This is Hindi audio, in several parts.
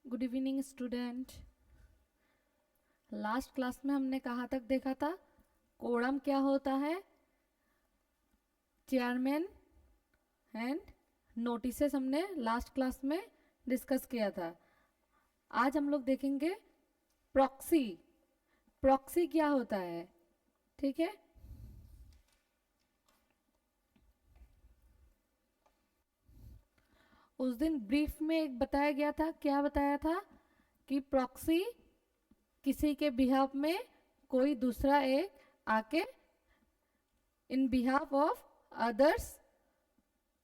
Good evening student. Last class में हमने कहाँ तक देखा था? कोरम क्या होता है, चेयरमैन एंड नोटिसेस हमने लास्ट क्लास में डिस्कस किया था। आज हम लोग देखेंगे प्रॉक्सी। प्रॉक्सी क्या होता है, ठीक है। उस दिन ब्रीफ में एक बताया गया था, क्या बताया था कि प्रॉक्सी किसी के बिहाफ में कोई दूसरा एक आके इन बिहाफ ऑफ अदर्स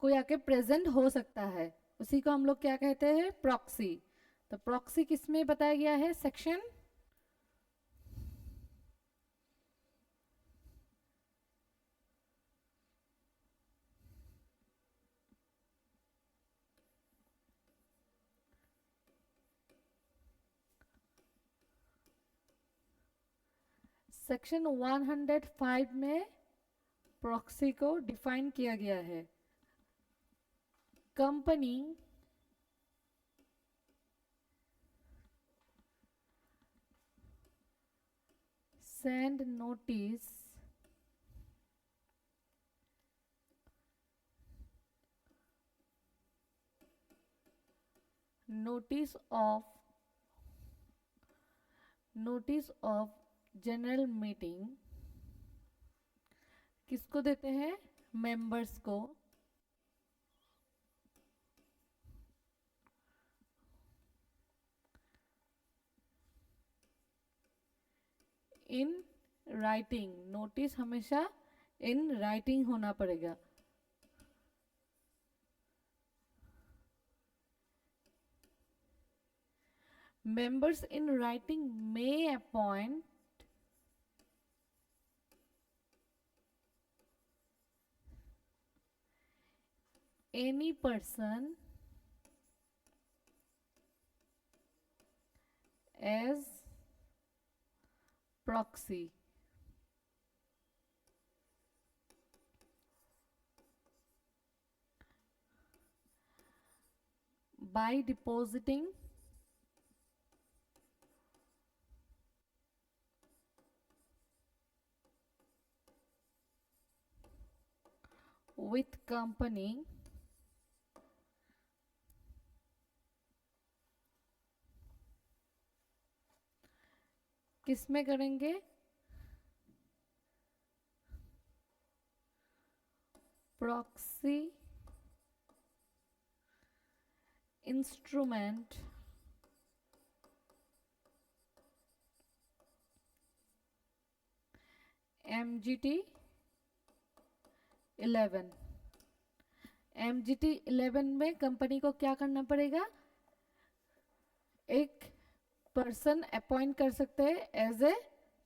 कोई आके प्रेजेंट हो सकता है, उसी को हम लोग क्या कहते हैं, प्रॉक्सी। तो प्रॉक्सी किस में बताया गया है? सेक्शन सेक्शन 105 में प्रॉक्सी को डिफाइन किया गया है। Company send notice of general meeting किसको देते हैं? मेंबर्स को। इन राइटिंग, नोटिस हमेशा इन राइटिंग होना पड़ेगा। Members in writing may appoint any person as proxy by depositing with company किस में करेंगे? Proxy instrument MGT 11। MGT 11 में कंपनी को क्या करना पड़ेगा? एक पर्सन अपॉइंट कर सकते हैं as a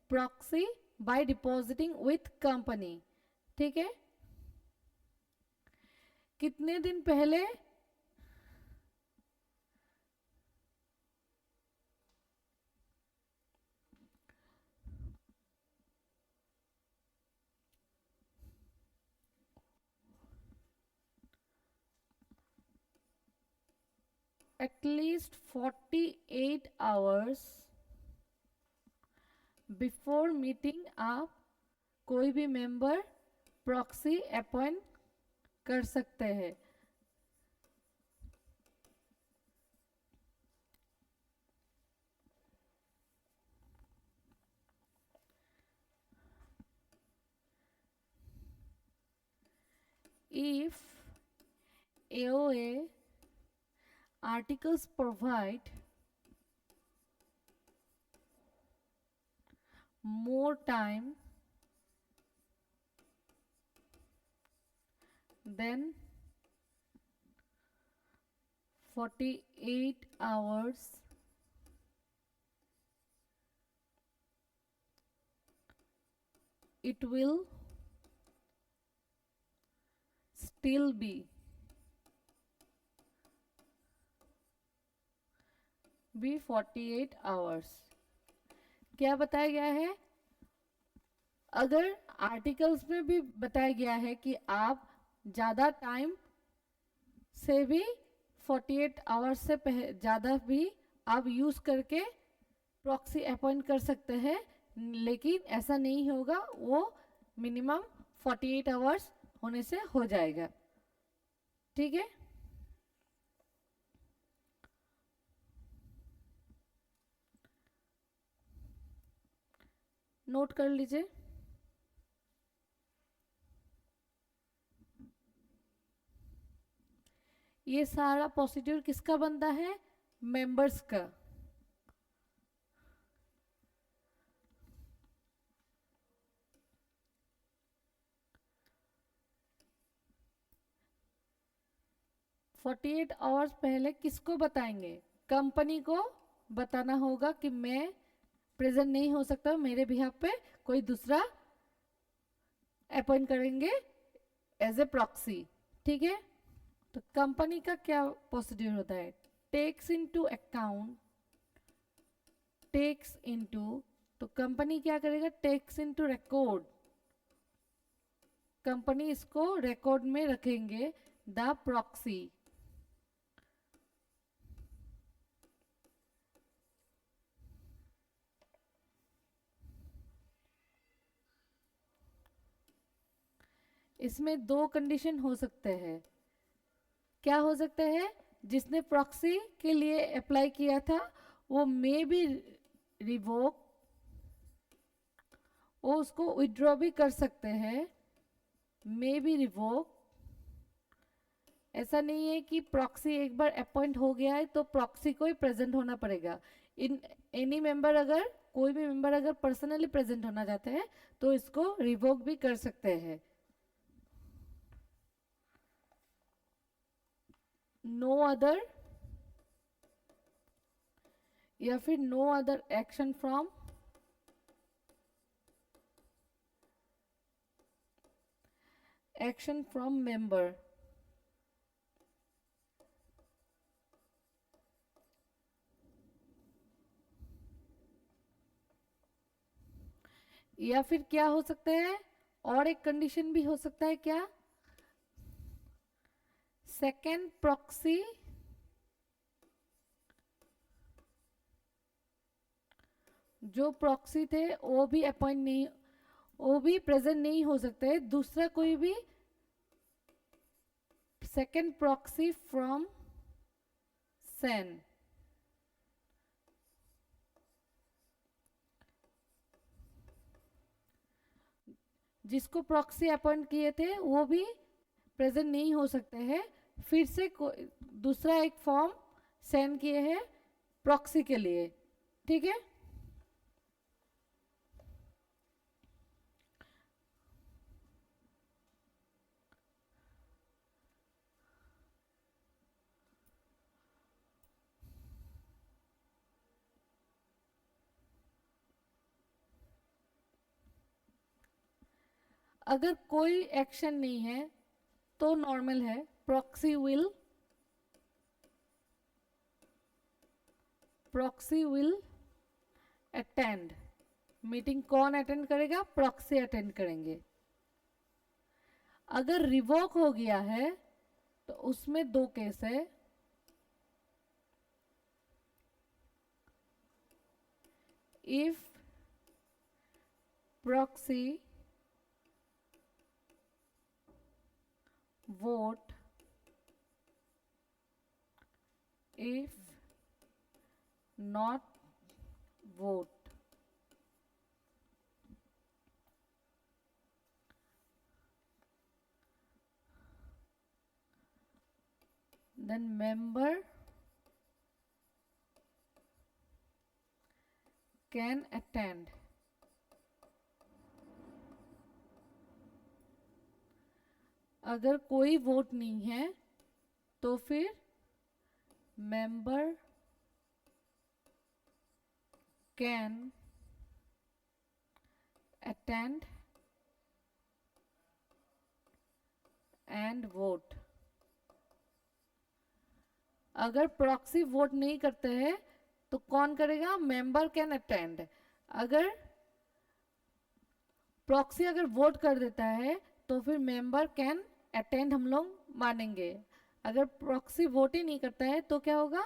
proxy by depositing with company, ठीक है। कितने दिन पहले? एटलीस्ट 48 आवर्स बिफोर मीटिंग आप कोई भी मेंबर प्रॉक्सी अपॉइंट कर सकते हैं। If AOA articles provide more time than 48 hours, it will still be 48 hours. क्या बताया गया है? अगर आर्टिकल्स में भी बताया गया है कि आप ज़्यादा टाइम से भी 48 आवर्स से ज़्यादा भी आप यूज़ करके प्रॉक्सी अपॉइंट कर सकते हैं, लेकिन ऐसा नहीं होगा, वो मिनिमम 48 आवर्स होने से हो जाएगा। ठीक है, नोट कर लीजिए। ये सारा प्रोसीड्यूर किसका बनता है? मेंबर्स का। फोर्टी एट आवर्स पहले किसको बताएंगे? कंपनी को बताना होगा कि मैं प्रेजेंट नहीं हो सकता, मेरे बिहाफ पे कोई दूसरा अपॉइंट करेंगे एज ए प्रॉक्सी। ठीक है, तो कंपनी का क्या प्रोसीड्यूर होता है? Takes into account, takes into, तो कंपनी क्या करेगा? टेक्स इनटू रिकॉर्ड, कंपनी इसको रिकॉर्ड में रखेंगे द प्रॉक्सी। इसमें दो कंडीशन हो सकते हैं। क्या हो सकते हैं? जिसने प्रॉक्सी के लिए अप्लाई किया था वो मे बी रिवोक, वो उसको विड्रॉ भी कर सकते हैं, मे बी रिवोक। ऐसा नहीं है कि प्रॉक्सी एक बार अपॉइंट हो गया है तो प्रॉक्सी को ही प्रेजेंट होना पड़ेगा। इन एनी मेंबर, अगर कोई भी मेंबर अगर पर्सनली प्रेजेंट होना चाहते हैं तो इसको रिवोक भी कर सकते हैं। नो अदर, या फिर no other action from action from member, या फिर क्या हो सकता है? और एक कंडीशन भी हो सकता है, क्या? सेकेंड प्रॉक्सी जो प्रॉक्सी थे वो भी अपॉइंट नहीं, वो भी प्रेजेंट नहीं हो सकते, दूसरा कोई भी सेकेंड प्रॉक्सी फ्रॉम सेन, जिसको प्रॉक्सी अपॉइंट किए थे वो भी प्रेजेंट नहीं हो सकते हैं, फिर से दूसरा एक फॉर्म सेंड किए हैं प्रॉक्सी के लिए। ठीक है, अगर कोई एक्शन नहीं है तो नॉर्मल है, प्रॉक्सी विल अटेंड। मीटिंग कौन अटेंड करेगा? प्रॉक्सी अटेंड करेंगे। अगर रिवोक हो गया है तो उसमें दो केस है। If proxy vote, if not vote, then member can attend। अगर कोई वोट नहीं है तो फिर member can attend and vote. अगर प्रॉक्सी वोट नहीं करते हैं तो कौन करेगा? Member can attend. अगर प्रॉक्सी अगर वोट कर देता है तो फिर मेंबर कैन अटेंड हम लोग मानेंगे। अगर प्रॉक्सी वोट ही नहीं करता है तो क्या होगा?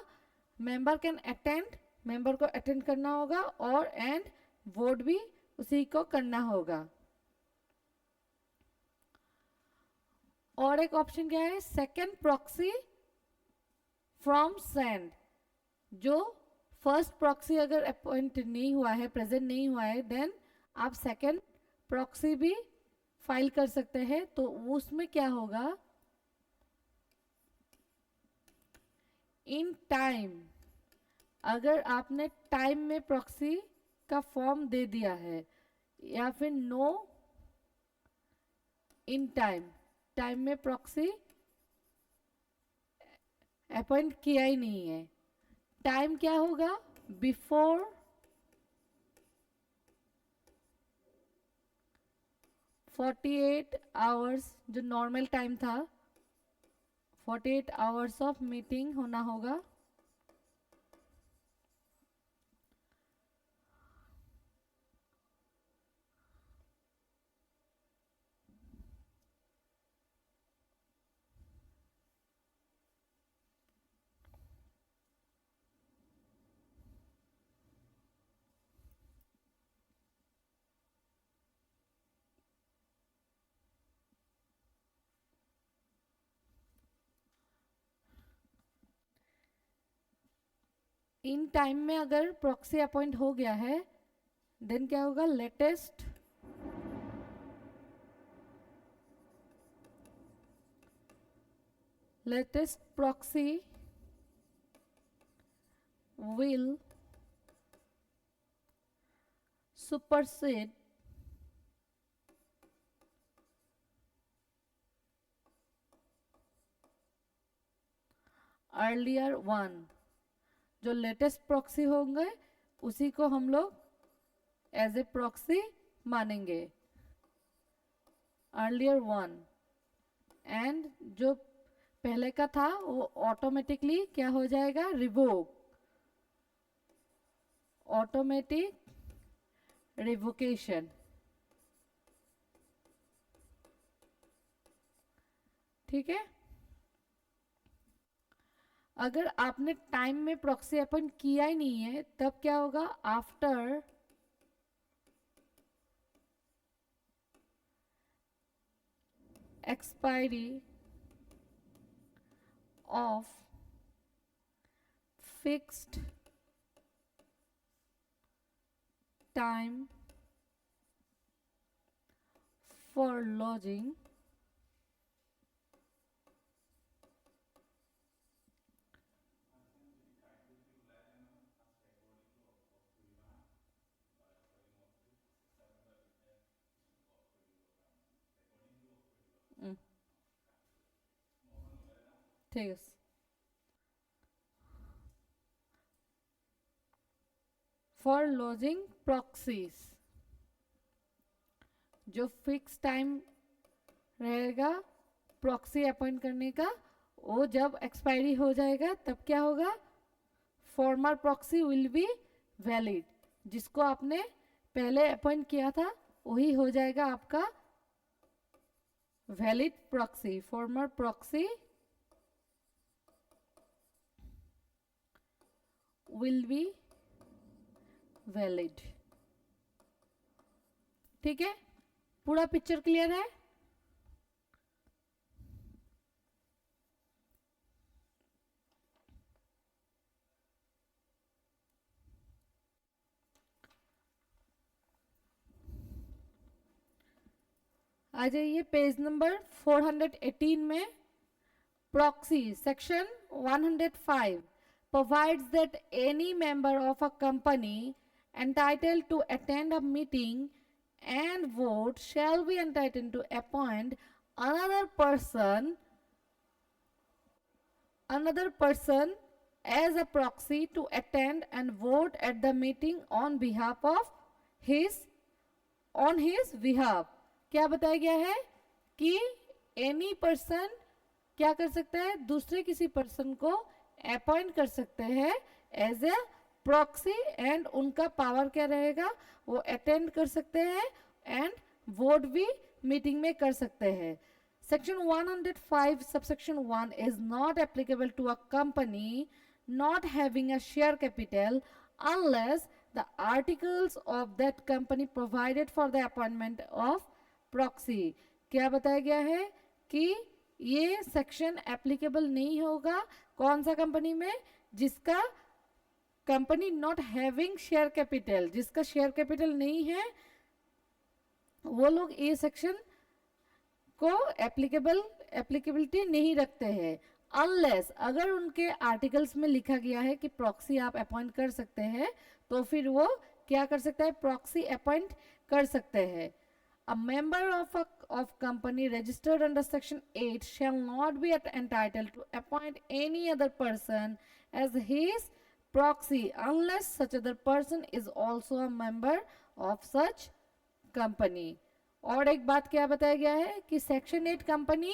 मेंबर कैन अटेंड, मेंबर को अटेंड करना होगा, और एंड वोट भी उसी को करना होगा। और एक ऑप्शन क्या है, सेकेंड प्रॉक्सी फ्रॉम सेंड। जो फर्स्ट प्रॉक्सी अगर अपॉइंट नहीं हुआ है, प्रेजेंट नहीं हुआ है, देन आप सेकेंड प्रॉक्सी भी फाइल कर सकते हैं। तो उसमें क्या होगा, इन टाइम, अगर आपने टाइम में प्रॉक्सी का फॉर्म दे दिया है, या फिर नो इन टाइम, टाइम में प्रॉक्सी अपॉइंट किया ही नहीं है। टाइम क्या होगा, बिफोर 48 आवर्स, जो नॉर्मल टाइम था, 48 आवर्स ऑफ मीटिंग होना होगा। इन टाइम में अगर प्रॉक्सी अपॉइंट हो गया है, देन क्या होगा, latest proxy will supersede earlier one। जो लेटेस्ट प्रॉक्सी होंगे उसी को हम लोग एज ए प्रॉक्सी मानेंगे, अर्लियर वन। एंड जो पहले का था वो ऑटोमेटिकली क्या हो जाएगा, रिवोक, ऑटोमेटिक रिवोकेशन। ठीक है। अगर आपने टाइम में प्रॉक्सी अपॉइंट किया ही नहीं है, तब क्या होगा, after expiry of fixed time for lodging ठीक है, फॉर लॉजिंग प्रॉक्सीज, जो फिक्स टाइम रहेगा प्रॉक्सी अपॉइंट करने का, वो जब एक्सपायरी हो जाएगा तब क्या होगा, farmer proxy will be valid. जिसको आपने पहले अपॉइंट किया था वही हो जाएगा आपका valid proxy. Farmer proxy will be valid. ठीक है, पूरा पिक्चर क्लियर है। आ जाइए पेज नंबर 418 में। Proxy section 105 provides that any member of a company entitled to attend a meeting and vote shall be entitled to appoint another person as a proxy to attend and vote at the meeting on his behalf। क्या बताया गया है कि एनी पर्सन क्या कर सकता है, दूसरे किसी पर्सन को अपॉइंट कर सकते हैं एज ए प्रॉक्सी, एंड उनका पावर क्या रहेगा, वो अटेंड कर सकते हैं एंड वोट भी मीटिंग में कर सकते हैं। Section 105 subsection 1 is not applicable to a company not having a share capital unless the articles of that company provided for the appointment of proxy. क्या बताया गया है कि ये सेक्शन एप्लीकेबल नहीं होगा कौन सा कंपनी में, जिसका company not having share capital, जिसका शेयर कैपिटल नहीं है वो लोग ये सेक्शन को एप्लीकेबिलिटी नहीं रखते हैं। अनलेस, अगर उनके आर्टिकल्स में लिखा गया है कि प्रॉक्सी आप अपॉइंट कर सकते हैं तो फिर वो क्या कर सकता है, प्रॉक्सी अपॉइंट कर सकते हैं। A member of company registered under section 8 shall not be entitled to appoint any other person as his proxy unless such other person is also a member of such company. और एक बात क्या बताया गया है कि सेक्शन 8 कंपनी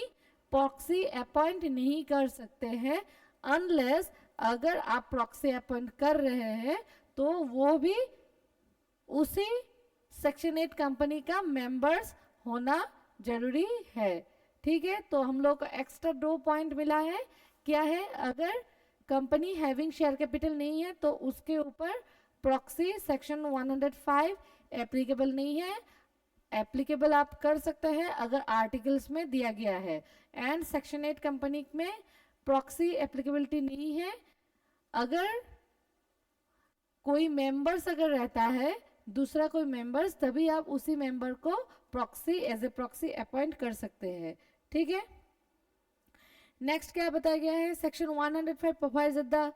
प्रॉक्सी अपॉइंट नहीं कर सकते हैं अनलेस, अगर आप प्रॉक्सी अपॉइंट कर रहे हैं तो वो भी उसी सेक्शन 8 कंपनी का मेंबर्स होना जरूरी है। ठीक है, तो हम लोग को एक्स्ट्रा 2 पॉइंट मिला है। क्या है, अगर कंपनी हैविंग शेयर कैपिटल नहीं है तो उसके ऊपर प्रॉक्सी सेक्शन 105 एप्लीकेबल नहीं है। एप्लीकेबल आप कर सकते हैं अगर आर्टिकल्स में दिया गया है, एंड सेक्शन 8 कंपनी में प्रॉक्सी एप्लीकेबिलिटी नहीं है। अगर कोई मेंबर्स अगर रहता है दूसरा कोई मेंबर्स, तभी आप उसी मेंबर को proxy as a proxy appoint कर सकते हैं। ठीक है, नेक्स्ट क्या बताया गया है, section 105 provides that the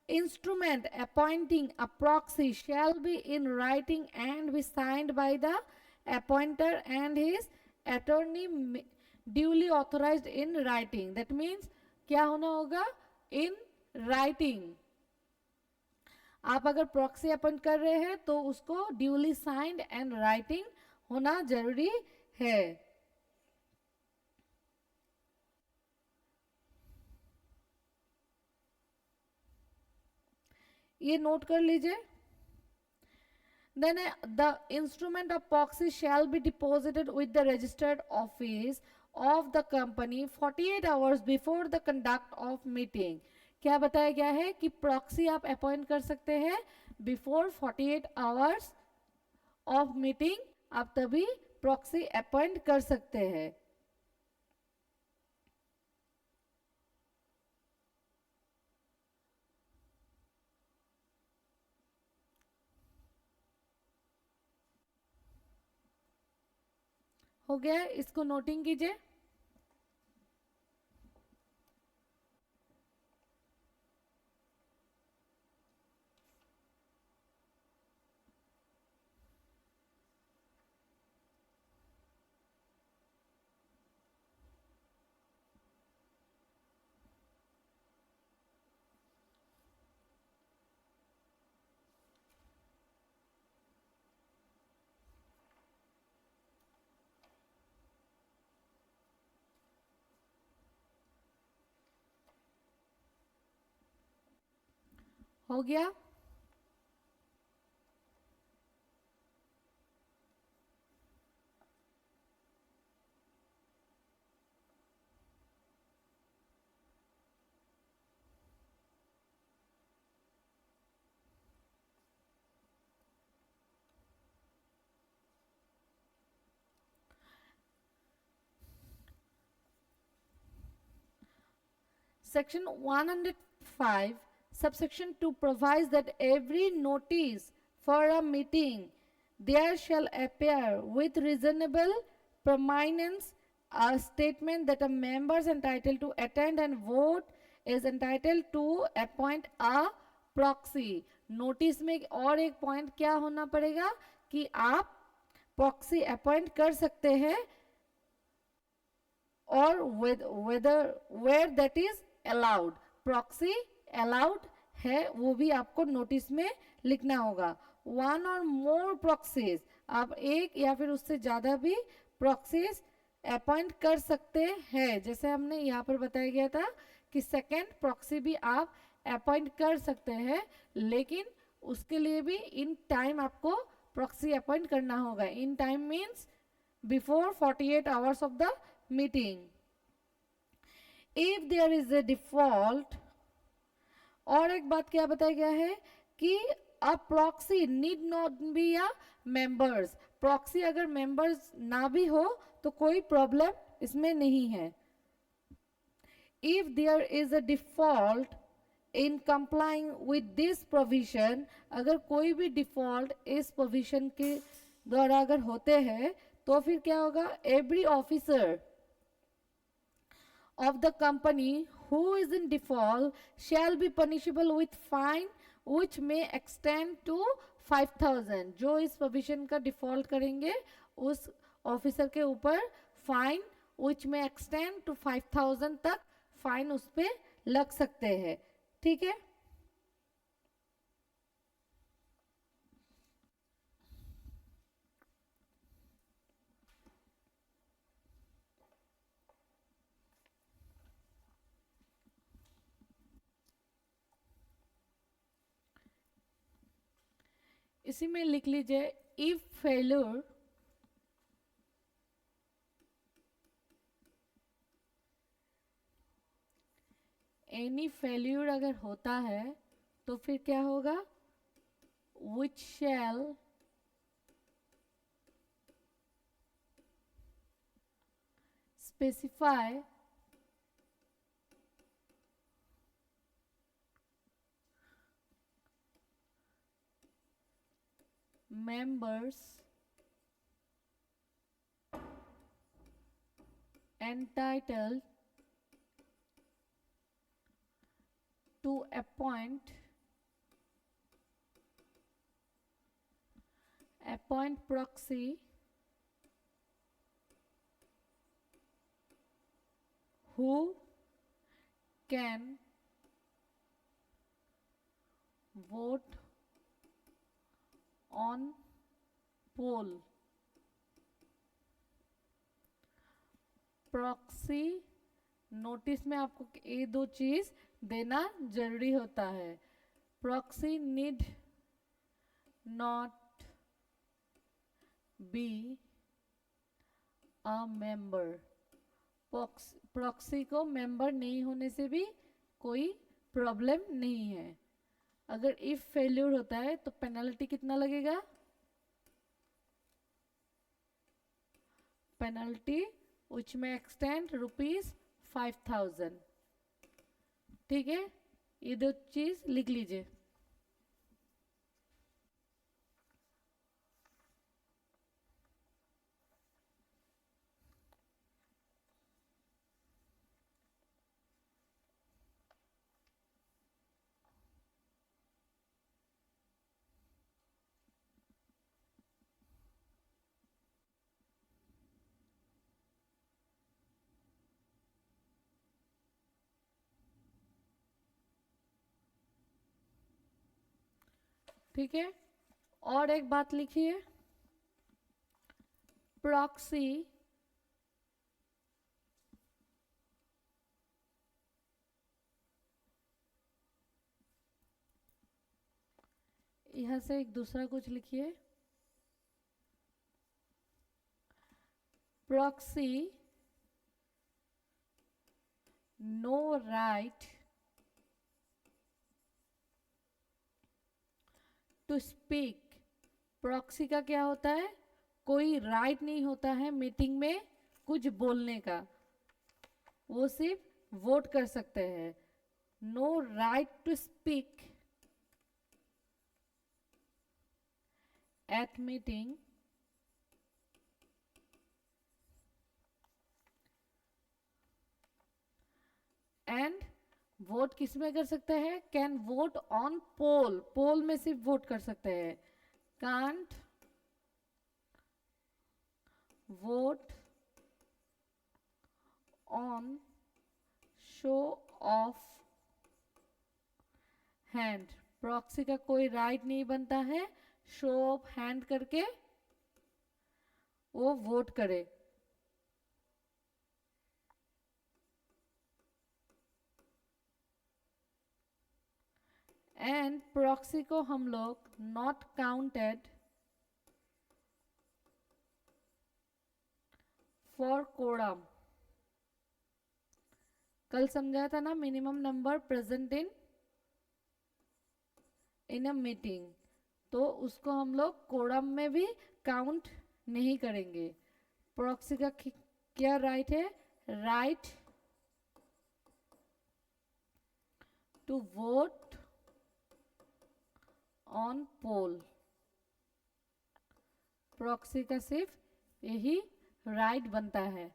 instrument appointing a proxy shall be in writing and be signed by the appointer and his attorney duly authorized in writing. That means क्या होना होगा, in writing। आप अगर प्रॉक्सी अपॉइंट कर रहे हैं तो उसको ड्यूली साइंड एंड राइटिंग होना जरूरी है। ये नोट कर लीजिए। Then the instrument of proxy shall be deposited with the registered office of the company 48 hours before the conduct of meeting. क्या बताया गया है कि प्रॉक्सी आप अपॉइंट कर सकते हैं बिफोर 48 आवर्स ऑफ मीटिंग, आप तभी प्रॉक्सी अपॉइंट कर सकते हैं। हो गया, इसको नोटिंग कीजिए। हो गया, Section 105 subsection 2 provides that every notice for a meeting there shall appear with reasonable prominence a statement that a member is entitled to attend and vote is entitled to appoint a proxy. Notice में और एक पॉइंट क्या होना पड़ेगा कि आप प्रॉक्सी अपॉइंट कर सकते हैं और whether where that is allowed, proxy allowed है वो भी आपको नोटिस में लिखना होगा। वन और मोर प्रॉक्सीज, आप एक या फिर उससे ज़्यादा भी प्रॉक्सीज अपॉइंट कर सकते हैं। जैसे हमने यहाँ पर बताया गया था कि सेकेंड प्रॉक्सी भी आप अपॉइंट कर सकते हैं, लेकिन उसके लिए भी इन टाइम आपको प्रॉक्सी अपॉइंट करना होगा। In time means before 48 hours of the meeting. If there is a default और एक बात क्या बताया गया है कि a proxy need not be a members, proxy अगर मेंबर्स ना भी हो तो कोई प्रॉब्लम इसमें नहीं है। If there is a default in complying with this provision, अगर कोई भी डिफॉल्ट इस प्रोविजन के द्वारा अगर होते हैं तो फिर क्या होगा, every officer of the company who is in default shall be punishable with fine which may extend to 5,000। जो इस प्रोविजन का डिफॉल्ट करेंगे उस ऑफिसर के ऊपर fine which may extend to 5,000 तक फाइन उस पे लग सकते हैं। ठीक है, इसी में लिख लीजिए इफ फेल्यूर एनी फेल्यूर अगर होता है तो फिर क्या होगा, which shall specify members entitled to appoint proxy who can vote on poll। Proxy notice में आपको ये दो चीज देना जरूरी होता है, proxy need not be a member, proxy को मेंबर नहीं होने से भी कोई प्रॉब्लम नहीं है। अगर इफ फेल्यूर होता है तो पेनल्टी कितना लगेगा, पेनल्टी विच में एक्सटेंड ₹5,000। ठीक है, ये दो चीज लिख लीजिए। ठीक है, और एक बात लिखिए, प्रॉक्सी यहां से एक दूसरा कुछ लिखिए, proxy no right to speak, proxy का क्या होता है, कोई राइट नहीं होता है मीटिंग में कुछ बोलने का, वो सिर्फ वोट कर सकते हैं। No right to speak at meeting and vote किस में कर सकते हैं, can vote on poll, poll में सिर्फ वोट कर सकते हैं, can't vote on show of hand, proxy का कोई राइट नहीं बनता है शो ऑफ हैंड करके वो वोट करे। एंड प्रॉक्सी को हम लोग नॉट काउंटेड फॉर कोरम, कल समझाया था ना, minimum number present in in a meeting, तो उसको हम लोग कोरम में भी काउंट नहीं करेंगे। प्रॉक्सी का क्या राइट है? Right to vote on poll. Proxy का सिर्फ यही राइट बनता है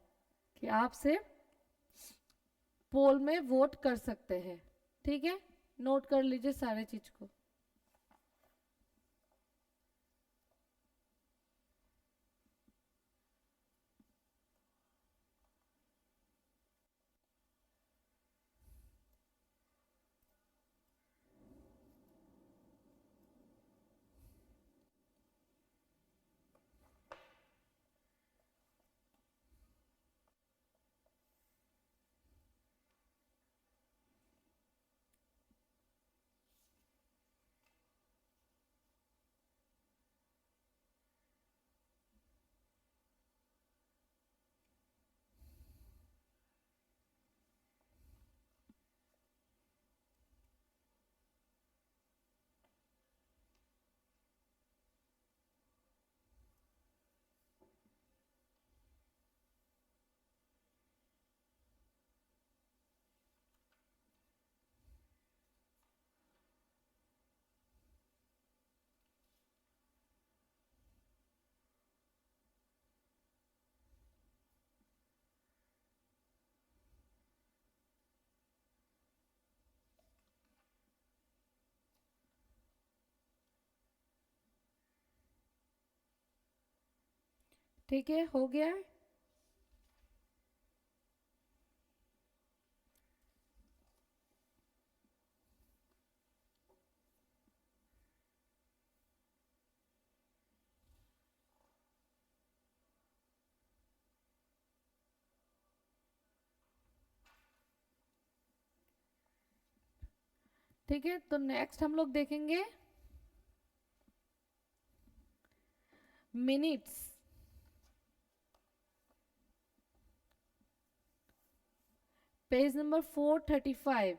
कि आप सिर्फ पोल में वोट कर सकते हैं। ठीक है, नोट कर लीजिए सारे चीज को। ठीक है, हो गया है। ठीक है, तो नेक्स्ट हम लोग देखेंगे minutes. Page number 435।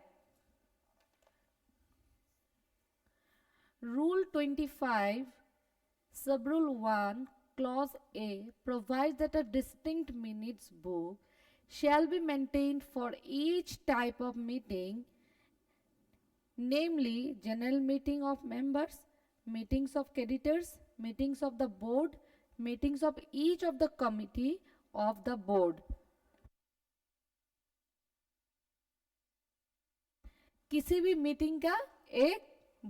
Rule 25 sub rule 1 clause A provides that a distinct minutes book shall be maintained for each type of meeting, namely general meeting of members, meetings of creditors, meetings of the board, meetings of each of the committee of the board। किसी भी मीटिंग का एक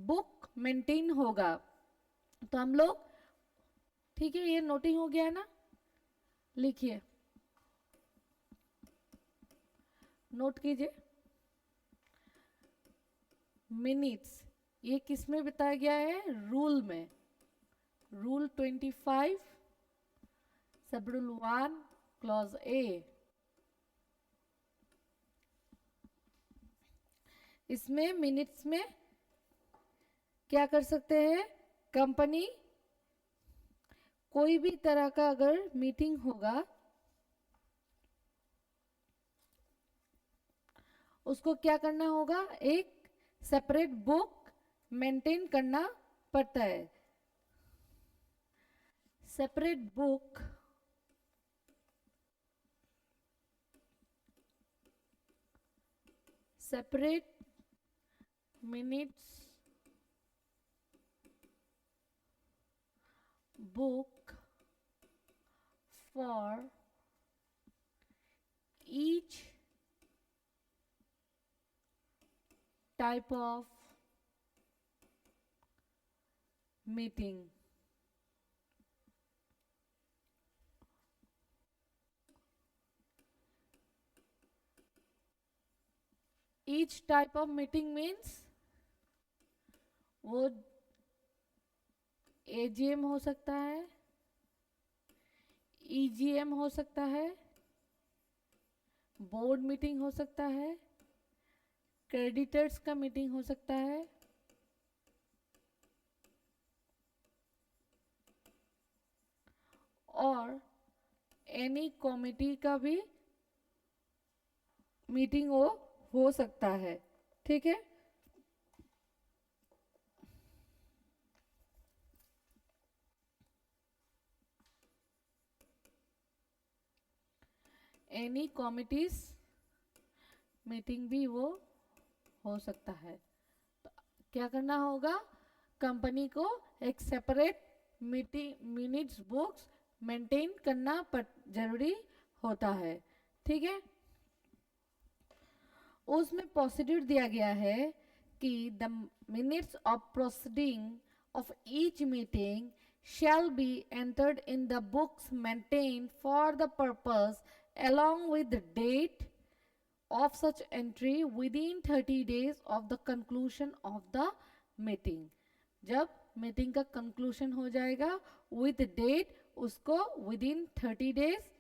बुक मेंटेन होगा। तो हम लोग, ठीक है, ये नोटिंग हो गया है ना? लिखिए, नोट कीजिए। मिनट्स ये किस में बताया गया है? रूल में। रूल 25 सब रूल 1 क्लॉज ए। इसमें मिनट्स में क्या कर सकते हैं? कंपनी कोई भी तरह का अगर मीटिंग होगा उसको क्या करना होगा? एक सेपरेट बुक मेंटेन करना पड़ता है। Separate book separate minutes book for each type of meeting। each type of meeting means वो एजीएम हो सकता है, ईजीएम हो सकता है, बोर्ड मीटिंग हो सकता है, क्रेडिटर्स का मीटिंग हो सकता है, और एनी कमिटी का भी मीटिंग हो सकता है। ठीक है, एनी कमिटीज मीटिंग भी वो हो सकता है। तो क्या करना होगा, कंपनी को एक separate meeting minutes books maintain करना जरूरी होता है। ठीक है, उसमें प्रोसीड्यूर दिया गया है कि the minutes of proceeding of each meeting shall be entered in the books maintained for the purpose along with the date of such entry within 30 days of the conclusion of the meeting। जब मीटिंग का कंक्लूशन हो जाएगा विद डेट, उसको विदिन 30 डेज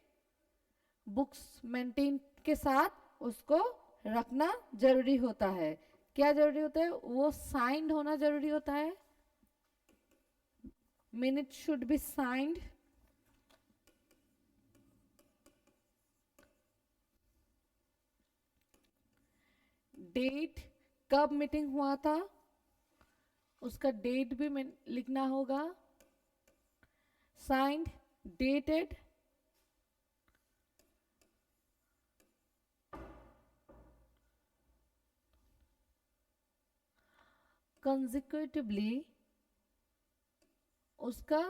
बुक्स मेंटेन के साथ उसको रखना जरूरी होता है। क्या जरूरी होता है, वो साइंड होना जरूरी होता है। Minute should be signed, date कब मीटिंग हुआ था उसका डेट भी लिखना होगा, साइंड डेटेड, कंसेक्यूटिवली उसका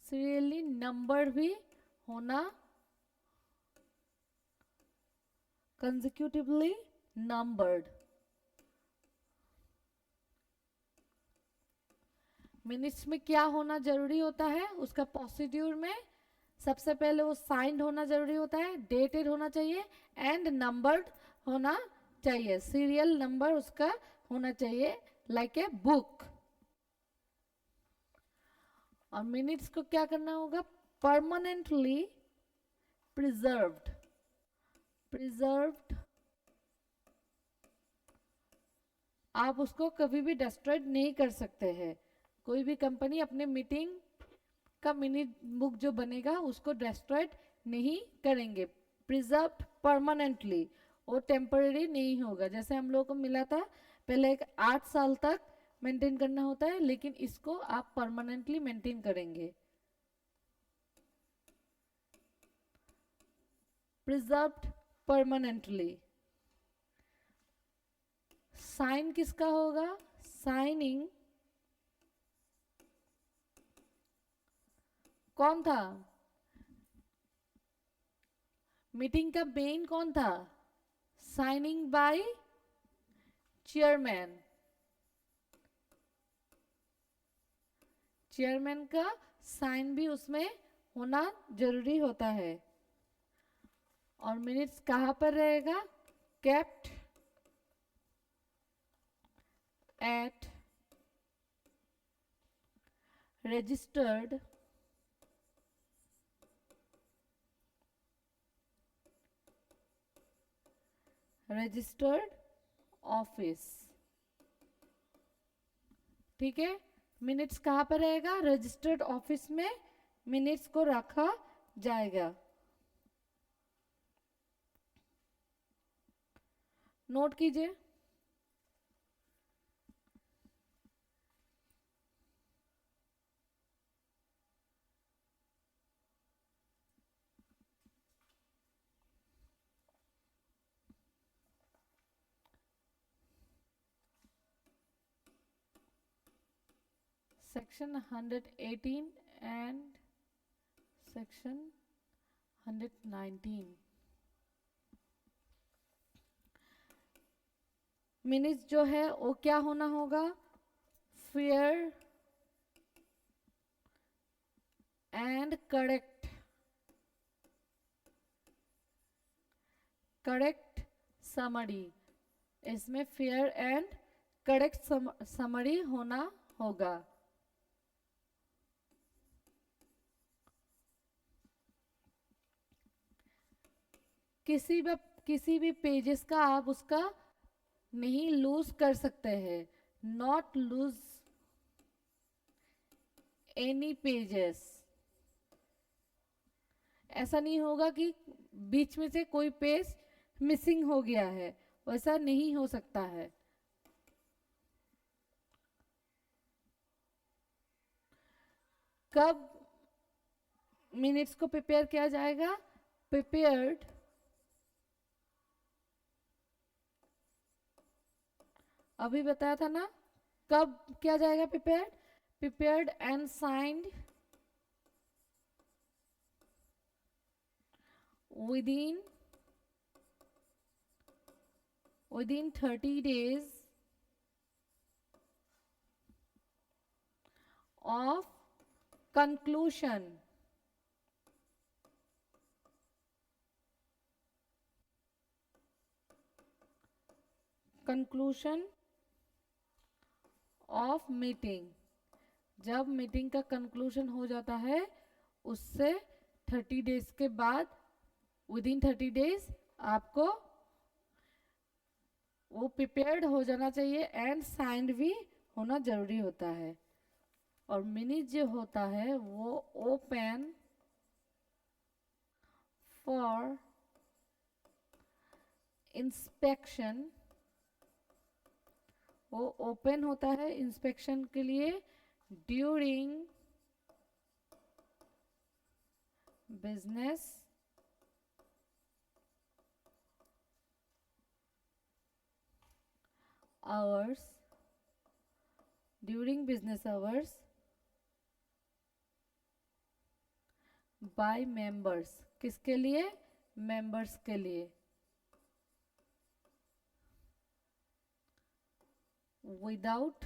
सीरियली नंबर भी होना, कंसेक्यूटिवली नंबर्ड। मिनट्स में क्या होना जरूरी होता है, उसका प्रोसीड्यूर में सबसे पहले वो साइंड होना जरूरी होता है, डेटेड होना चाहिए एंड नंबर्ड होना चाहिए, सीरियल नंबर उसका होना चाहिए लाइक ए बुक। और मिनट्स को क्या करना होगा, परमानेंटली प्रिजर्व्ड, प्रिजर्व्ड, आप उसको कभी भी डिस्ट्रॉय नहीं कर सकते हैं। कोई भी कंपनी अपने मीटिंग का मिनट बुक जो बनेगा उसको डिस्ट्रॉय नहीं करेंगे, प्रिजर्व्ड परमानेंटली, वो टेम्पररी नहीं होगा। जैसे हम लोगों को मिला था पहले एक 8 साल तक मेंटेन करना होता है, लेकिन इसको आप परमानेंटली मेंटेन करेंगे। Preserved permanently. साइन किसका होगा, साइनिंग कौन था, मीटिंग का मेन कौन था, साइनिंग बाय चेयरमैन। चेयरमैन का साइन भी उसमें होना जरूरी होता है। और मिनट्स कहाँ पर रहेगा, केप्ट एट रजिस्टर्ड ऑफिस। ठीक है, मिनट्स कहाँ पर रहेगा, रजिस्टर्ड ऑफिस में मिनट्स को रखा जाएगा। नोट कीजिए, सेक्शन 118 एंड सेक्शन 119। मिनट्स जो है वो क्या होना होगा, fair and correct, correct summary. इसमें फेयर एंड करेक्ट समरी होना होगा। किसी भी पेजेस का आप उसका नहीं लूज कर सकते हैं, नॉट लूज एनी पेजेस। ऐसा नहीं होगा कि बीच में से कोई पेज मिसिंग हो गया है, वैसा नहीं हो सकता है। कब मिनट्स को प्रिपेयर किया जाएगा, prepared अभी बताया था ना कब किया जाएगा prepared and signed within 30 days of conclusion of meeting. जब मीटिंग का कंक्लूजन हो जाता है उससे 30 डेज के बाद विद इन 30 डेज आपको वो प्रिपेयर्ड हो जाना चाहिए एंड साइंड भी होना जरूरी होता है। और मिनट जो होता है वो ओपन फॉर इंस्पेक्शन, वो ओपन होता है इंस्पेक्शन के लिए during business hours, during business hours bye members. किसके लिए? मेंबर्स के लिए। विदाउट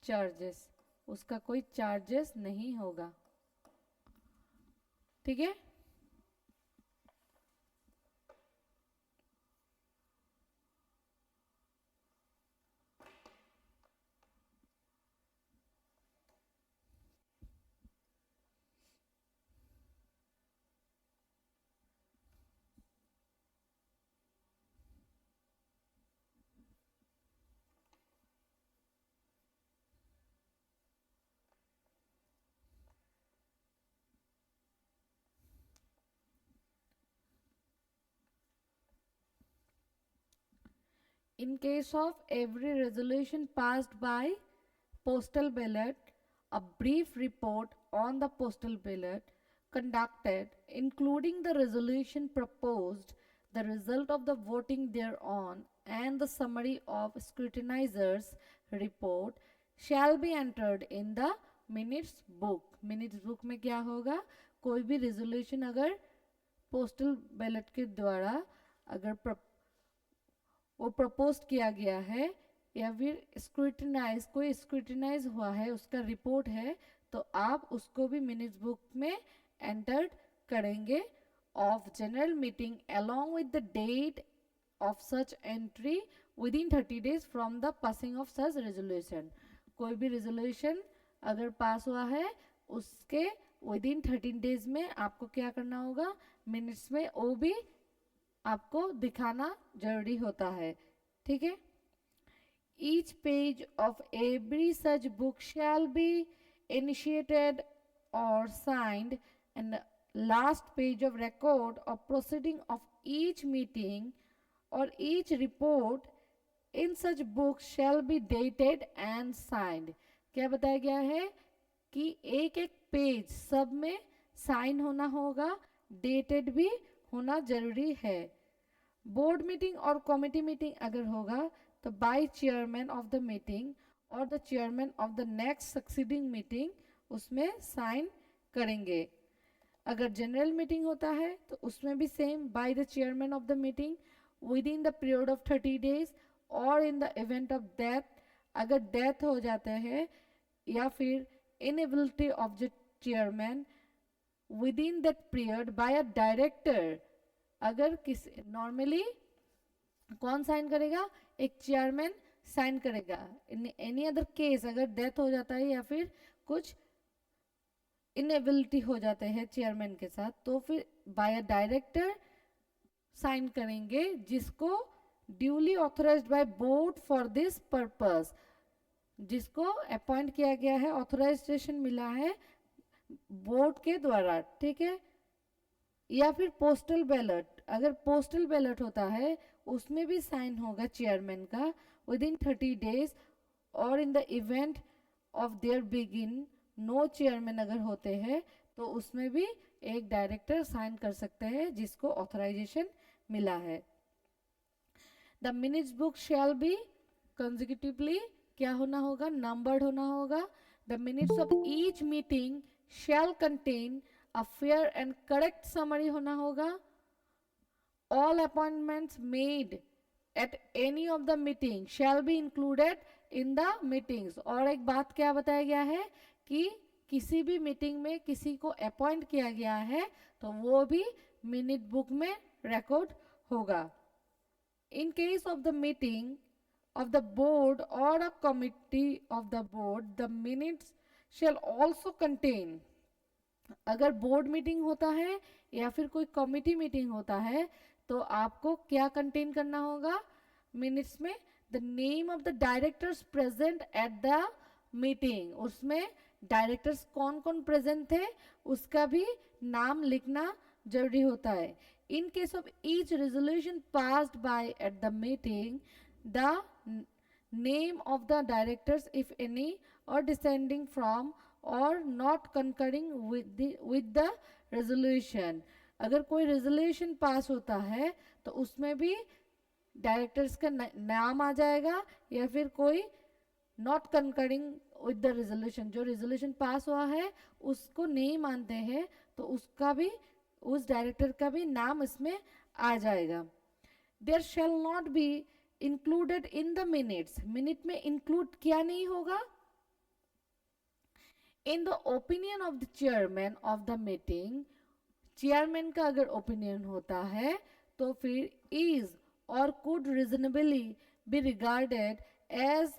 चार्जेस, उसका कोई चार्जेस नहीं होगा। ठीक है। In case of every resolution passed by postal ballot, a brief report on the postal ballot conducted, including the resolution proposed, the result of the voting thereon, and the summary of scrutinizers' report shall be entered in the minutes book. Minutes book में क्या होगा? कोई भी resolution अगर postal ballot के द्वारा अगर वो प्रपोज किया गया है या फिर स्क्रूटिनाइज हुआ है, उसका रिपोर्ट है, तो आप उसको भी मिनट्स बुक में एंटर करेंगे of general meeting along with the date of such entry within 30 days from the passing of such resolution. कोई भी रेजोल्यूशन अगर पास हुआ है उसके विद इन 13 डेज में आपको क्या करना होगा? मिनट्स में वो भी आपको दिखाना जरूरी होता है। ठीक है। Each page of every such book shall be initiated or signed, and the last page of record of proceeding of each meeting or each report in such book shall be dated and signed। क्या बताया गया है कि एक एक पेज सब में साइन होना होगा, डेटेड भी होना जरूरी है। बोर्ड मीटिंग और कमेटी मीटिंग अगर होगा तो by chairman of the meeting और the chairman of the next succeeding meeting उसमें साइन करेंगे। अगर जनरल मीटिंग होता है तो उसमें भी same by the chairman of the meeting within the period of 30 days और in the event of death, अगर डेथ हो जाते हैं या फिर inability of the chairman within that period by a director. अगर किसी नॉर्मली कौन साइन करेगा? एक चेयरमैन साइन करेगा। इन एनी अदर केस अगर डेथ हो जाता है या फिर कुछ इनएबिलिटी हो जाते हैं चेयरमैन के साथ तो फिर बाय अ डायरेक्टर साइन करेंगे जिसको duly authorised by board for this purpose, जिसको अपॉइंट किया गया है, ऑथराइजेशन मिला है बोर्ड के द्वारा। ठीक है। या फिर पोस्टल बैलेट, अगर पोस्टल बैलेट होता है उसमें भी साइन होगा चेयरमैन का विद इन 30 डेज और in the event of there बिगिन नो चेयरमैन अगर होते हैं तो उसमें भी एक डायरेक्टर साइन कर सकते हैं जिसको ऑथराइजेशन मिला है। The minutes book shall be consecutively क्या होना होगा, नंबर्ड होना होगा। The minutes of each meeting shall contain a fair and correct summary होना होगा। All appointments made at any of the meeting shall be included in the meetings। और एक बात क्या बताया गया है कि किसी भी मीटिंग में किसी को अपॉइंट किया गया है तो वो भी मिनट बुक में रिकॉर्ड होगा। In case of the meeting of the board or a committee of the board, the minutes shall also contain। अगर बोर्ड मीटिंग होता है या फिर कोई कमिटी मीटिंग होता है तो आपको क्या कंटेन करना होगा मिनट्स में, the name of the directors present at the meeting. उसमें डायरेक्टर्स कौन कौन प्रेजेंट थे उसका भी नाम लिखना जरूरी होता है। In case of each resolution passed by at the meeting, the name of the directors if any और डिसेंडिंग फ्रॉम और not concurring with the resolution. अगर कोई रेजोल्यूशन पास होता है तो उसमें भी डायरेक्टर्स का नाम आ जाएगा, या फिर कोई not concurring with the resolution, जो रेजोल्यूशन पास हुआ है उसको नहीं मानते हैं तो उसका भी, उस डायरेक्टर का भी नाम इसमें आ जाएगा। There shall not be included in the minutes, minute में इंक्लूड क्या नहीं होगा, in the opinion of the chairman of the meeting. Chairman का अगर ओपिनियन होता है तो फिर is or could reasonably be regarded as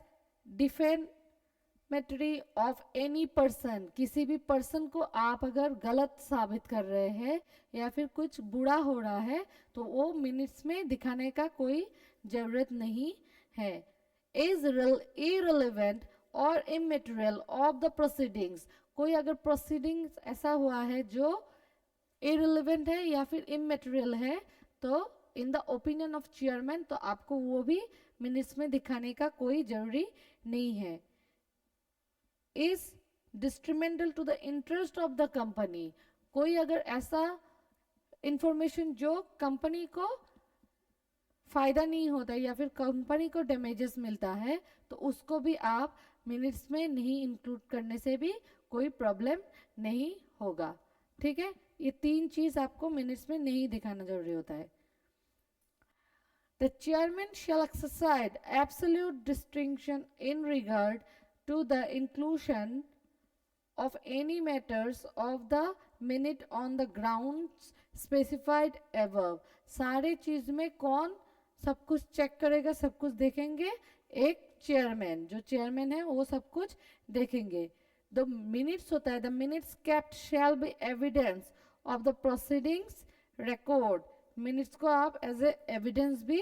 defamatory of any person. किसी भी पर्सन को आप अगर गलत साबित कर रहे हैं या फिर कुछ बुरा हो रहा है तो वो मिनट्स में दिखाने का कोई जरूरत नहीं है। इज इररिलेवेंट और इमेटेरियल ऑफ द प्रोसीडिंग्स। कोई अगर प्रोसीडिंग्स ऐसा हुआ है जो इररिलेवेंट है या फिर इमेटेरियल है तो इन द ओपिनियन ऑफ चेयरमैन तो आपको वो भी मिनट्स में दिखाने का कोई जरूरी नहीं है। Is detrimental to the interest of the company. कोई अगर ऐसा इंफॉर्मेशन जो कंपनी को फायदा नहीं होता या फिर कंपनी को डैमेजेस मिलता है तो उसको भी आप मिनट्स में नहीं इंक्लूड करने से भी कोई प्रॉब्लम नहीं होगा। ठीक है, ये तीन चीज आपको मिनट्स में नहीं दिखाना जरूरी होता है। The chairman shall exercise absolute distinction in regard to the inclusion of any matters of the minute on the grounds specified above। सारे चीज में कौन सब कुछ चेक करेगा, सब कुछ देखेंगे, एक चेयरमैन, जो चेयरमैन है वो सब कुछ देखेंगे। द मिनट्स होता है, the minutes kept shall be evidence of the proceedings record. Minutes को आप एज ए एविडेंस भी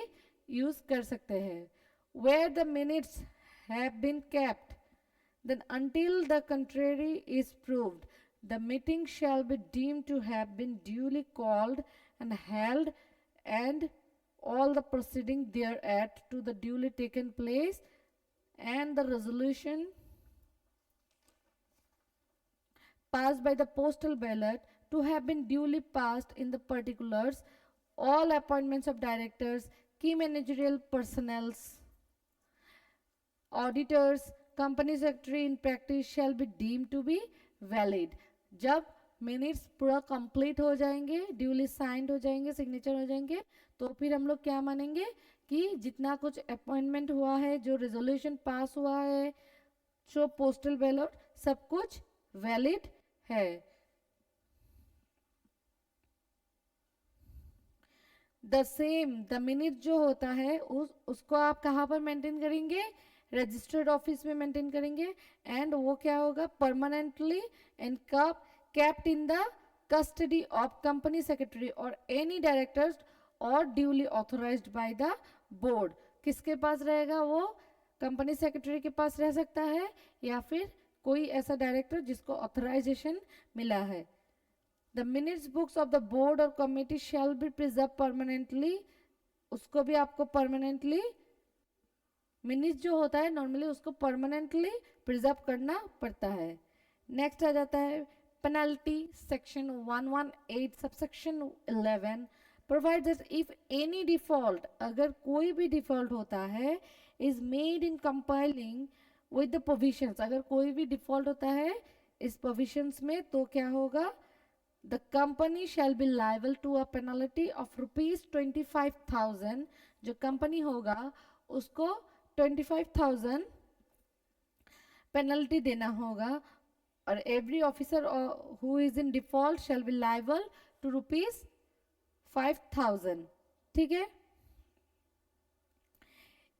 यूज कर सकते हैं। Where the minutes have been kept, then until the contrary is proved, the meeting shall be deemed to have been duly called and held, and all the proceeding thereat to the duly taken place, and the resolution passed by the postal ballot to have been duly passed in the particulars. All appointments of directors, key managerial personnels, auditors, company secretary in practice shall be deem to be valid. जब मिनट्स पूरा कंप्लीट हो जाएंगे, ड्यूली साइंड हो जाएंगे, सिग्नेचर हो जाएंगे, तो फिर हम लोग क्या मानेंगे कि जितना कुछ अपॉइंटमेंट हुआ है, जो रेजोल्यूशन पास हुआ है, जो पोस्टल बैलेट, सब कुछ वैलिड है। द सेम, द मिनट जो होता है उसको आप कहाँ पर मेंटेन करेंगे, रजिस्टर्ड ऑफिस में मेंटेन करेंगे। एंड वो क्या होगा, permanently and kept in the custody of company secretary or any directors or duly authorised by the board. किसके पास रहेगा, वो कंपनी सेक्रेटरी के पास रह सकता है या फिर कोई ऐसा डायरेक्टर जिसको ऑथराइजेशन मिला है। The minutes books of the board और committee shall be preserve permanently. उसको भी आपको परमानेंटली, मिनट्स जो होता है नॉर्मली उसको परमानेंटली प्रिजर्व करना पड़ता है। नेक्स्ट आ जाता है penalty, section 118 subsection 11 provide that if any default, अगर कोई भी डिफॉल्ट होता है, is made in compiling with the provisions, अगर कोई भी डिफॉल्ट होता है इस प्रोविजंस में, तो क्या होगा, the company shall be liable to a penalty of ₹25,000, जो कंपनी होगा उसको 25,000 पेनल्टी देना होगा, और every officer who is in default shall be liable to ₹5,000। ठीक है।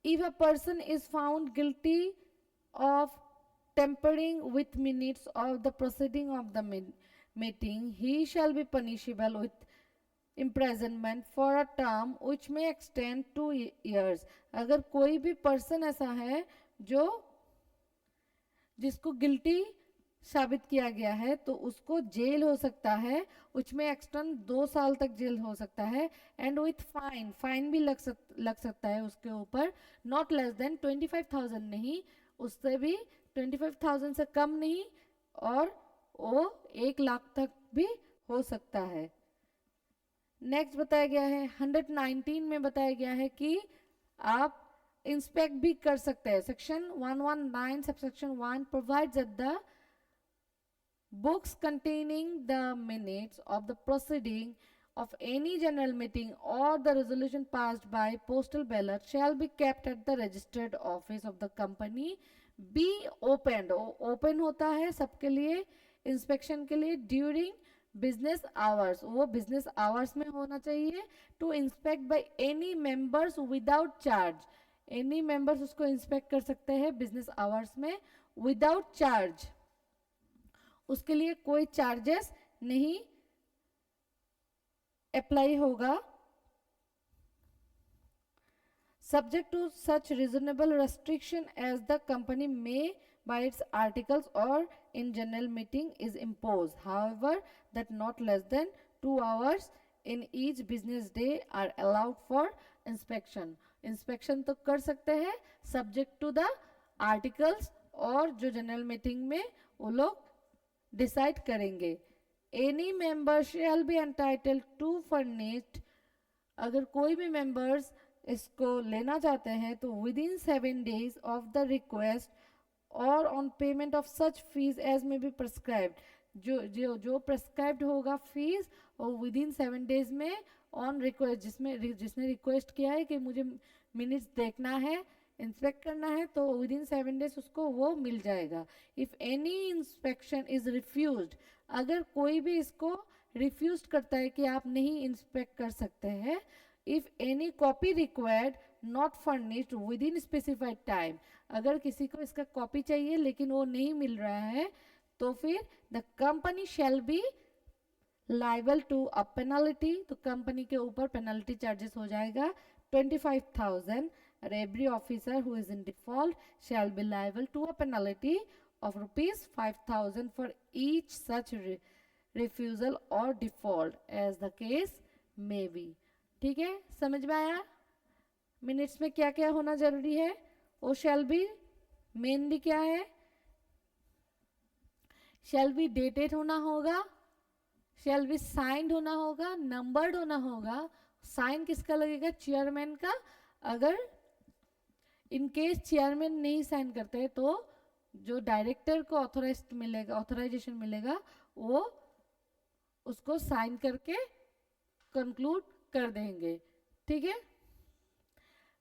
If a person is found guilty of tampering with minutes of the proceeding of the meeting, he shall be punishable with imprisonment for a term which may extend 2 years। अगर कोई भी पर्सन ऐसा है जो जिसको गिल्टी साबित किया गया है, तो उसको जेल हो सकता है, उसमें एक्सटर्न 2 साल तक जेल हो सकता है, एंड विथ फाइन, फाइन भी लग सकता है उसके ऊपर, नॉट लेस देन 25,000, नहीं उससे भी 25,000 से कम नहीं, और वो 1 लाख तक भी हो सकता है। नेक्स्ट बताया गया है 119 में बताया गया है कि आप इंस्पेक्ट भी कर सकते हैं। Section 119 subsection 1 provides that the books containing the minutes of the proceeding of any general meeting or the resolution passed by postal ballot shall be kept at the registered office of the company, be opened, open होता है सबके लिए इंस्पेक्शन के लिए, ड्यूरिंग बिजनेस आवर्स, वो बिजनेस आवर्स में होना चाहिए, to inspect by any members without charge, any members उसको इंस्पेक्ट कर सकते हैं बिजनेस आवर्स में विदाउट चार्ज, उसके लिए कोई चार्जेस नहीं अप्लाई होगा। Subject to such reasonable restriction as the company may by its articles or in general meeting is imposed, however that not less than 2 hours in each business day are allowed for inspection। Inspection तो कर सकते हैं सब्जेक्ट टू द आर्टिकल्स, और जो जनरल मीटिंग में वो लोग डिसाइड करेंगे। Any member shall be entitled to furnished, अगर कोई भी मेंबर्स इसको लेना चाहते हैं तो within 7 days of the request और on payment of such fees as may be prescribed, जो प्रेस्क्राइब्ड होगा फीस, और विद इन 7 days में ऑन रिक्वेस्ट, जिसने रिक्वेस्ट किया है कि मुझे मिनट्स देखना है, इंस्पेक्ट करना है, तो विद इन 7 days उसको वो मिल जाएगा। If any inspection is refused, अगर कोई भी इसको रिफ्यूज करता है कि आप नहीं इंस्पेक्ट कर सकते हैं, if any copy required not furnished with in specified time, अगर किसी को इसका कॉपी चाहिए लेकिन वो नहीं मिल रहा है, तो फिर the company shall be liable to a penalty, तो कंपनी के ऊपर पेनल्टी चार्जेस हो जाएगा 25,000, and every officer who is in default shall be liable to a penalty of ₹5,000 for each such refusal or default as the case may be। ठीक है, समझ में आया मिनट्स में क्या क्या होना जरूरी है। वो शैल बी मेनली क्या है, शैल बी डेटेड होना होगा, शैल बी साइंड होना होगा, नंबर्ड होना होगा। साइन किसका लगेगा, चेयरमैन का। अगर इन केस चेयरमैन नहीं साइन करते तो जो डायरेक्टर को ऑथराइजेशन मिलेगा वो उसको साइन करके कंक्लूड कर देंगे। ठीक है,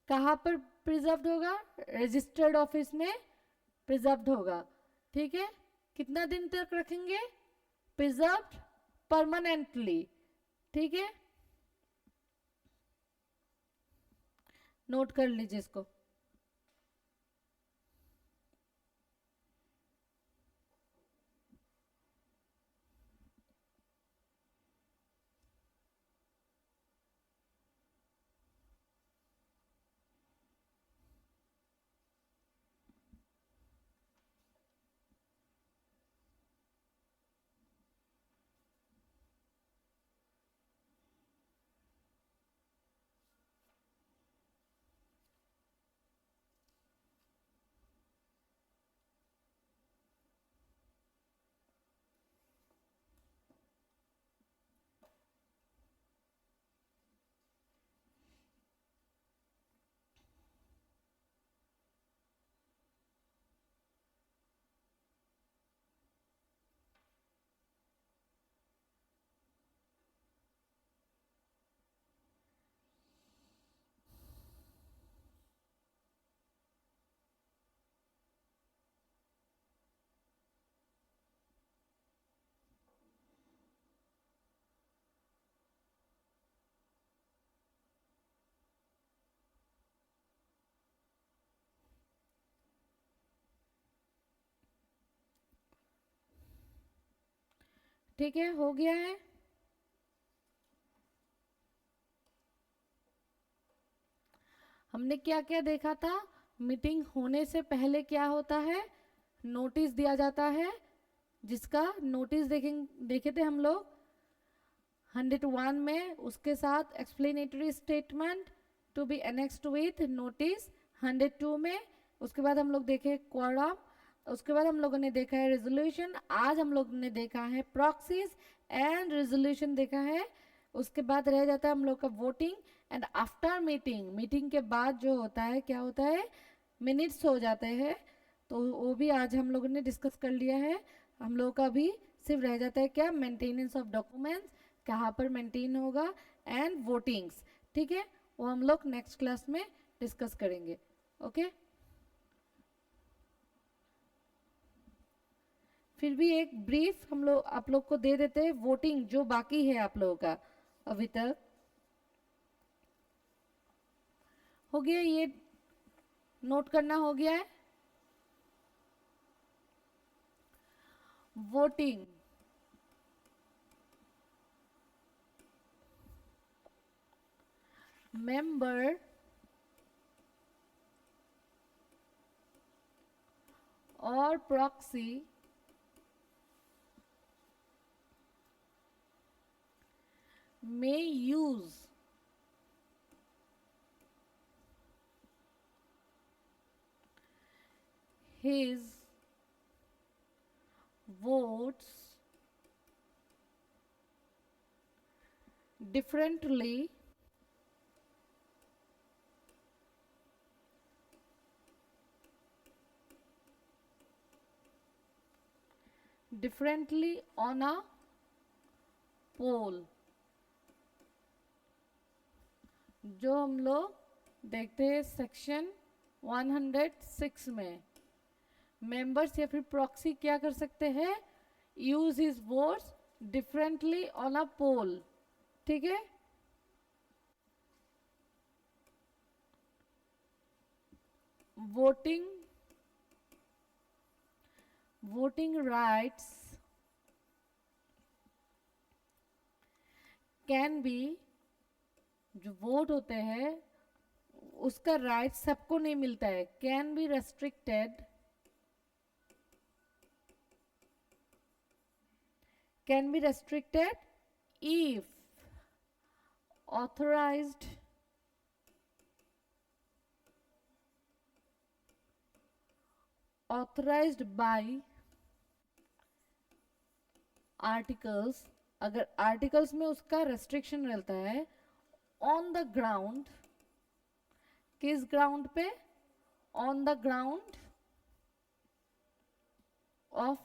कहाँ पर प्रिजर्व्ड होगा, रजिस्टर्ड ऑफिस में प्रिजर्व्ड होगा। ठीक है, कितना दिन तक रखेंगे, प्रिजर्व्ड परमानेंटली। ठीक है, नोट कर लीजिए इसको। ठीक है, हो गया है। हमने क्या क्या देखा था? मीटिंग होने से पहले क्या होता है? नोटिस दिया जाता है, जिसका नोटिस देखे थे हम लोग 101 में, उसके साथ explanatory statement to be annexed with notice 102 में। उसके बाद हम लोग देखे क्वारम, उसके बाद हम लोगों ने देखा है रेजोल्यूशन, आज हम लोग ने देखा है प्रॉक्सीज एंड रेजोल्यूशन देखा है। उसके बाद रह जाता है हम लोग का voting and after meeting, meeting के बाद जो होता है क्या होता है? मिनट्स हो जाते हैं, तो वो भी आज हम लोगों ने डिस्कस कर लिया है। हम लोगों का भी सिर्फ रह जाता है क्या? मेंटेनेंस ऑफ डॉक्यूमेंट्स कहाँ पर मेंटेन होगा एंड वोटिंग्स। ठीक है, वो हम लोग नेक्स्ट क्लास में डिस्कस करेंगे। ओके, फिर भी एक ब्रीफ हम लोग आप लोग को दे देते हैं, वोटिंग जो बाकी है आप लोगों का अभी तक। हो गया, ये नोट करना हो गया है। Voting member or proxy may use his votes differently on a poll। जो हम लोग देखते हैं सेक्शन 106 में, मेंबर्स या फिर प्रॉक्सी क्या कर सकते हैं? Use his votes differently on a poll. ठीक है, वोटिंग राइट्स कैन बी, जो वोट होते हैं उसका राइट सबको नहीं मिलता है, can be restricted, can be restricted if authorized by articles। अगर आर्टिकल्स में उसका रेस्ट्रिक्शन रहता है, ऑन द ग्राउंड, किस ग्राउंड पे? On the ground of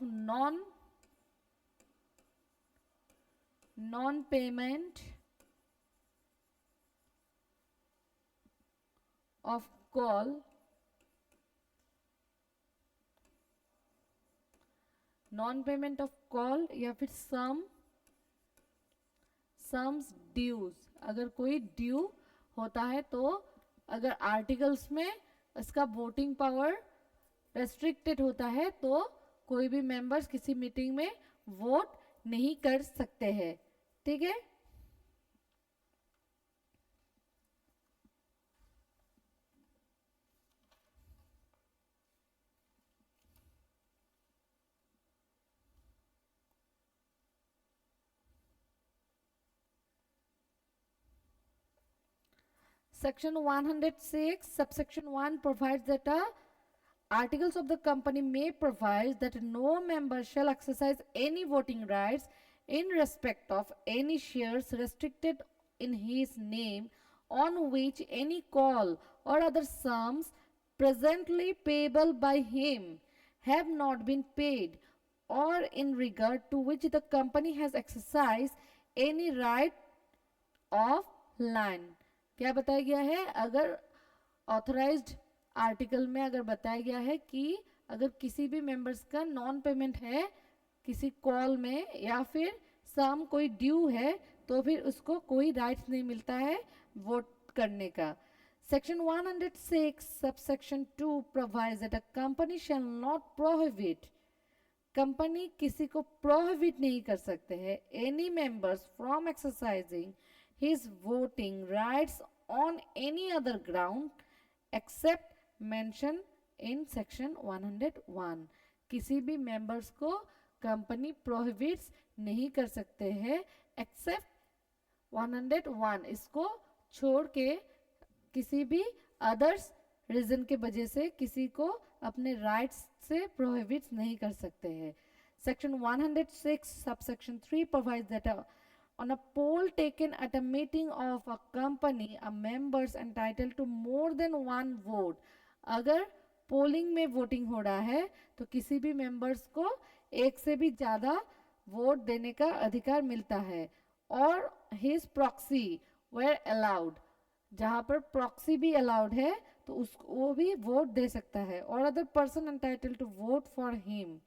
non payment of call, non payment of call या फिर सम्स ड्यूज। अगर कोई ड्यू होता है तो अगर आर्टिकल्स में इसका वोटिंग पावर रेस्ट्रिक्टेड होता है तो कोई भी मेंबर्स किसी मीटिंग में वोट नहीं कर सकते हैं। ठीक है, Section 106, subsection 1 provides that articles of the company may provide that no member shall exercise any voting rights in respect of any shares restricted in his name on which any call or other sums presently payable by him have not been paid, or in regard to which the company has exercised any right of land। क्या बताया गया है? अगर ऑथराइज्ड आर्टिकल में अगर बताया गया है कि अगर किसी भी मेंबर्स का नॉन पेमेंट है किसी कॉल में या फिर सम कोई ड्यू है तो फिर उसको कोई राइट्स नहीं मिलता है वोट करने का। Section 106 subsection 2 provides that a company shall not prohibit company किसी को प्रोहिबिट नहीं कर सकते हैं any members from exercising his voting rights on any other ground except mention in section 101। किसी भी मेंबर्स को कंपनी प्रोहिबिट्स नहीं कर सकते हैं एक्सेप्ट 101, इसको छोड़ के किसी भी अदर्स रीजन के वजह से किसी को अपने राइट्स से प्रोहिबिट नहीं कर सकते हैं। Section 106 subsection 3 provides that on a poll taken at a meeting of a company a members entitled to more than one vote। अगर पोलिंग में वोटिंग हो रहा है तो किसी भी मेंबर्स को एक से भी ज़्यादा वोट देने का अधिकार मिलता है। और हिज प्रॉक्सी वेर अलाउड, जहाँ पर प्रॉक्सी भी अलाउड है तो उसको वो भी वोट दे सकता है। और other person entitled to vote for him,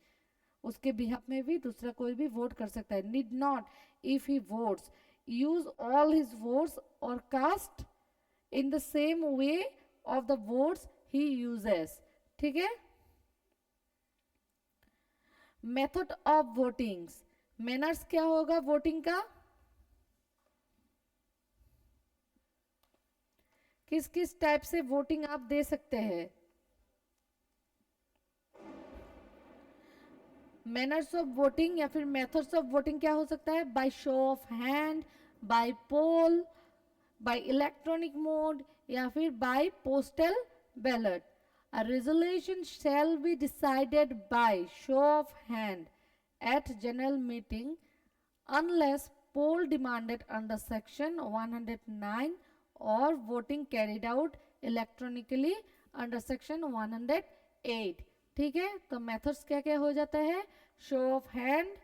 उसके बिहाफ में भी दूसरा कोई भी वोट कर सकता है। Need not if he votes use all his votes और cast in the same way of the votes he uses. ठीक है। मेथड ऑफ वोटिंग्स, मैनर्स क्या होगा वोटिंग का, किस किस टाइप से वोटिंग आप दे सकते हैं। मैनर्स ऑफ वोटिंग या फिर मेथड्स ऑफ वोटिंग क्या हो सकता है, by show of hand, by poll, by electronic mode या फिर by postal ballot. A resolution shall be decided by show of hand at general meeting unless poll demanded under section 109 or voting carried out electronically under section 108। ठीक है। तो मेथड्स क्या क्या हो जाता है, शो ऑफ हैंड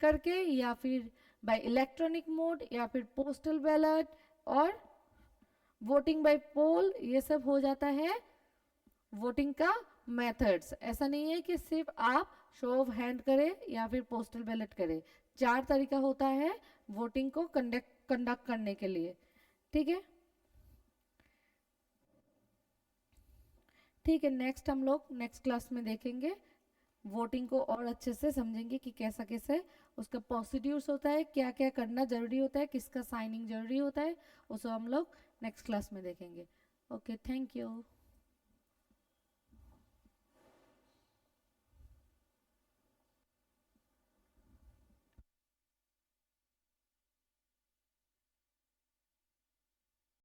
करके या फिर बाय इलेक्ट्रॉनिक मोड या फिर पोस्टल बैलेट और वोटिंग बाय पोल, ये सब हो जाता है वोटिंग का मेथड्स। ऐसा नहीं है कि सिर्फ आप शो ऑफ हैंड करें या फिर पोस्टल बैलेट करें, चार तरीका होता है वोटिंग को कंडक्ट करने के लिए। ठीक है। ठीक है, नेक्स्ट हम लोग नेक्स्ट क्लास में देखेंगे वोटिंग को और अच्छे से समझेंगे कि कैसा कैसे उसका प्रोसीड्यूर्स होता है, क्या क्या करना जरूरी होता है, किसका साइनिंग जरूरी होता है, उसे हम लोग नेक्स्ट क्लास में देखेंगे। Okay, thank you.